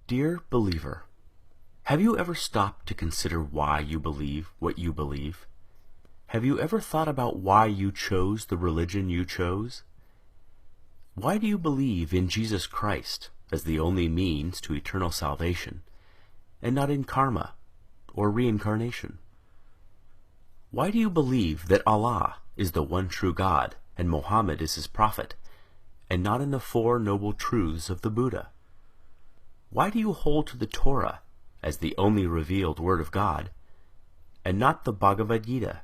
Dear believer, have you ever stopped to consider why you believe what you believe? Have you ever thought about why you chose the religion you chose? Why do you believe in Jesus Christ as the only means to eternal salvation, and not in karma or reincarnation? Why do you believe that Allah is the one true God and Muhammad is his prophet, and not in the Four Noble Truths of the Buddha? Why do you hold to the Torah as the only revealed word of God, and not the Bhagavad Gita?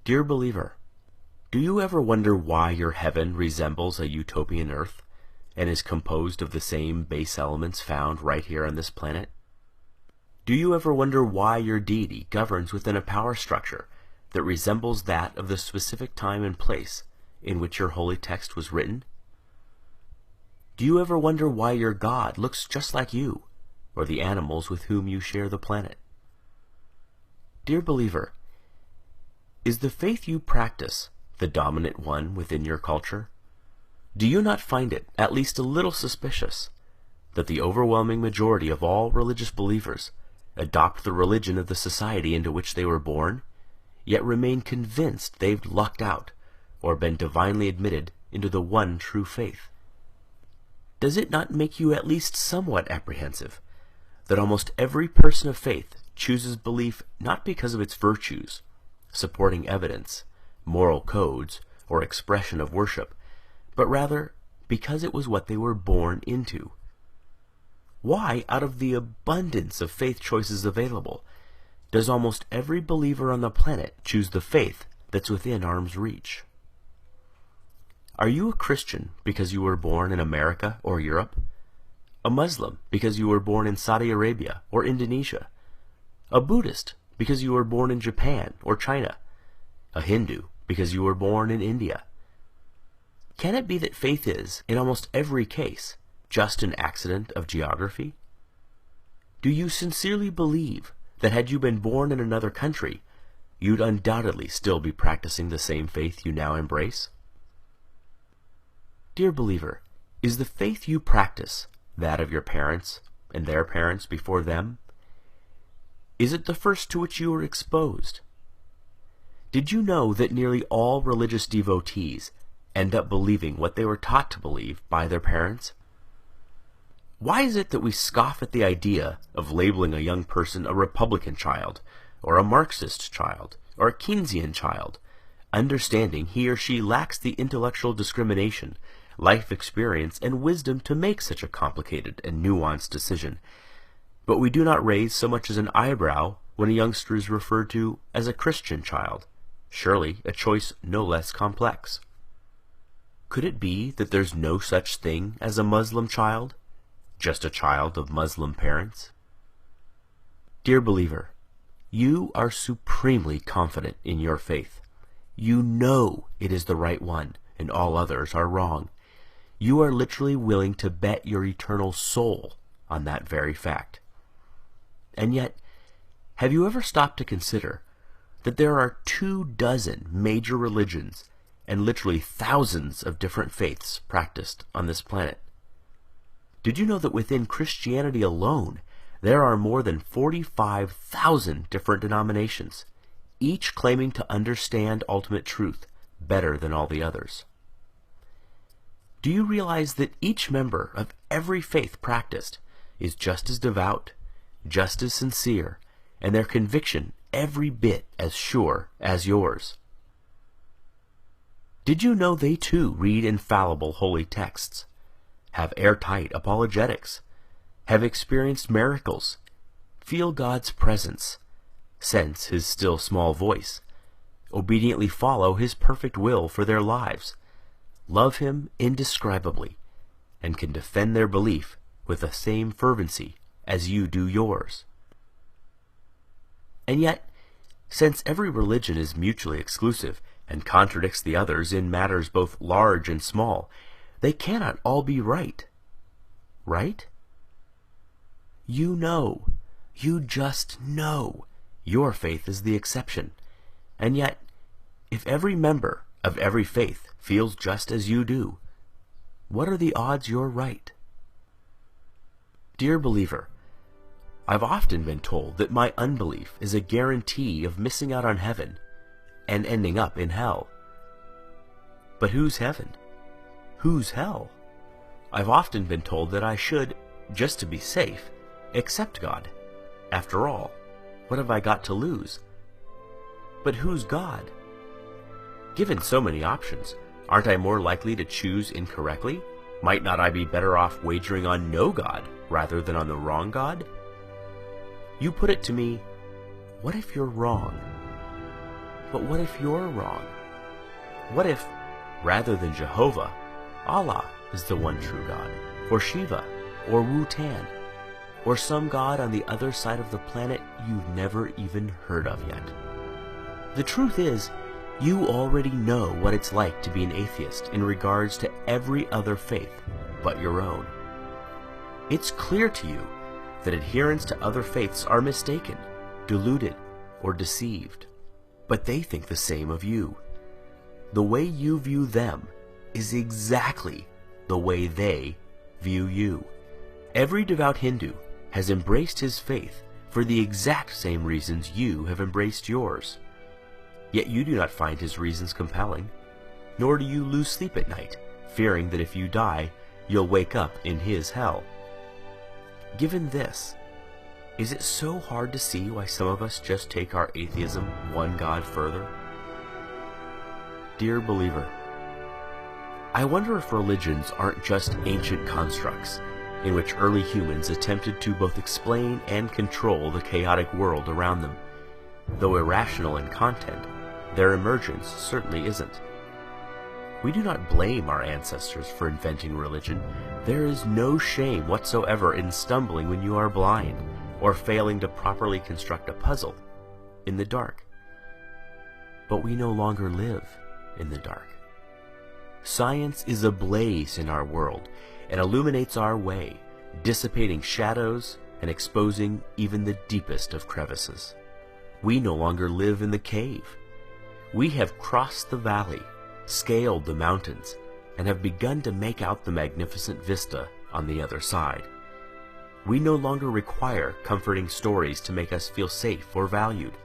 Dear believer, do you ever wonder why your heaven resembles a utopian earth, and is composed of the same base elements found right here on this planet? Do you ever wonder why your deity governs within a power structure that resembles that of the specific time and place in which your holy text was written? Do you ever wonder why your God looks just like you, or the animals with whom you share the planet? Dear believer, is the faith you practice the dominant one within your culture? Do you not find it at least a little suspicious that the overwhelming majority of all religious believers adopt the religion of the society into which they were born, yet remain convinced they've lucked out or been divinely admitted into the one true faith? Does it not make you at least somewhat apprehensive that almost every person of faith chooses belief not because of its virtues, supporting evidence, moral codes, or expression of worship, but rather because it was what they were born into? Why, out of the abundance of faith choices available, does almost every believer on the planet choose the faith that's within arm's reach? Are you a Christian because you were born in America or Europe? A Muslim because you were born in Saudi Arabia or Indonesia? A Buddhist because you were born in Japan or China? A Hindu because you were born in India? Can it be that faith is, in almost every case, just an accident of geography? Do you sincerely believe that had you been born in another country, you'd undoubtedly still be practicing the same faith you now embrace? Dear believer, is the faith you practice that of your parents and their parents before them? Is it the first to which you were exposed? Did you know that nearly all religious devotees end up believing what they were taught to believe by their parents? Why is it that we scoff at the idea of labeling a young person a Republican child, or a Marxist child, or a Keynesian child, understanding he or she lacks the intellectual discrimination, life experience, and wisdom to make such a complicated and nuanced decision, but we do not raise so much as an eyebrow when a youngster is referred to as a Christian child, surely a choice no less complex? Could it be that there's no such thing as a Muslim child, just a child of Muslim parents? Dear believer, you are supremely confident in your faith. You know it is the right one, and all others are wrong. You are literally willing to bet your eternal soul on that very fact. And yet, have you ever stopped to consider that there are 24 major religions and literally thousands of different faiths practiced on this planet? Did you know that within Christianity alone, there are more than 45,000 different denominations, each claiming to understand ultimate truth better than all the others? Do you realize that each member of every faith practiced is just as devout, just as sincere, and their conviction every bit as sure as yours? Did you know they too read infallible holy texts, have airtight apologetics, have experienced miracles, feel God's presence, sense his still small voice, obediently follow his perfect will for their lives, love him indescribably, and can defend their belief with the same fervency as you do yours? And yet, since every religion is mutually exclusive and contradicts the others in matters both large and small, they cannot all be right. Right? You know, you just know, your faith is the exception. And yet, if every member of every faith feels just as you do, what are the odds you're right? Dear believer, I've often been told that my unbelief is a guarantee of missing out on heaven and ending up in hell. But who's heaven? Who's hell? I've often been told that I should, just to be safe, accept God. After all, what have I got to lose? But who's God? Given so many options, aren't I more likely to choose incorrectly? Might not I be better off wagering on no God rather than on the wrong God? You put it to me, what if you're wrong? But what if you're wrong? What if, rather than Jehovah, Allah is the one true God, or Shiva, or Wu-Tan, or some god on the other side of the planet you've never even heard of yet? The truth is, you already know what it's like to be an atheist in regards to every other faith but your own. It's clear to you that adherents to other faiths are mistaken, deluded, or deceived, but they think the same of you. The way you view them is exactly the way they view you. Every devout Hindu has embraced his faith for the exact same reasons you have embraced yours. Yet you do not find his reasons compelling, nor do you lose sleep at night, fearing that if you die, you'll wake up in his hell. Given this, is it so hard to see why some of us just take our atheism one God further? Dear believer, I wonder if religions aren't just ancient constructs in which early humans attempted to both explain and control the chaotic world around them. Though irrational in content, their emergence certainly isn't. We do not blame our ancestors for inventing religion. There is no shame whatsoever in stumbling when you are blind, or failing to properly construct a puzzle in the dark. But we no longer live in the dark. Science is ablaze in our world and illuminates our way, dissipating shadows and exposing even the deepest of crevices. We no longer live in the cave. We have crossed the valley, scaled the mountains, and have begun to make out the magnificent vista on the other side. We no longer require comforting stories to make us feel safe or valued.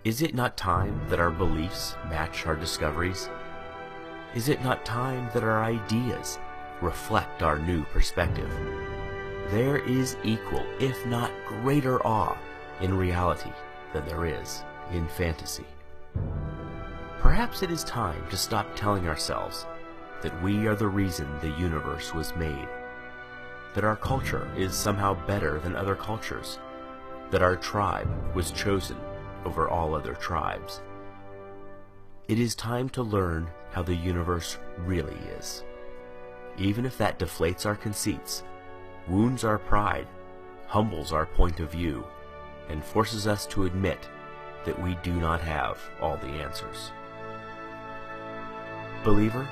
Is it not time that our beliefs match our discoveries? Is it not time that our ideas reflect our new perspective? There is equal, if not greater awe in reality than there is in fantasy. Perhaps it is time to stop telling ourselves that we are the reason the universe was made, that our culture is somehow better than other cultures, that our tribe was chosen over all other tribes. It is time to learn how the universe really is, even if that deflates our conceits, wounds our pride, humbles our point of view, and forces us to admit that we do not have all the answers. Believer,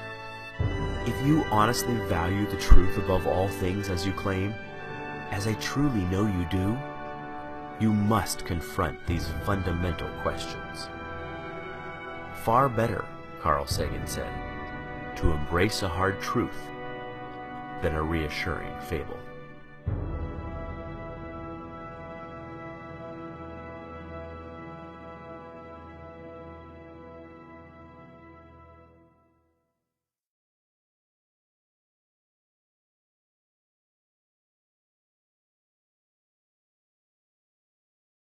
if you honestly value the truth above all things as you claim, as I truly know you do, you must confront these fundamental questions. Far better, Carl Sagan said, to embrace a hard truth than a reassuring fable.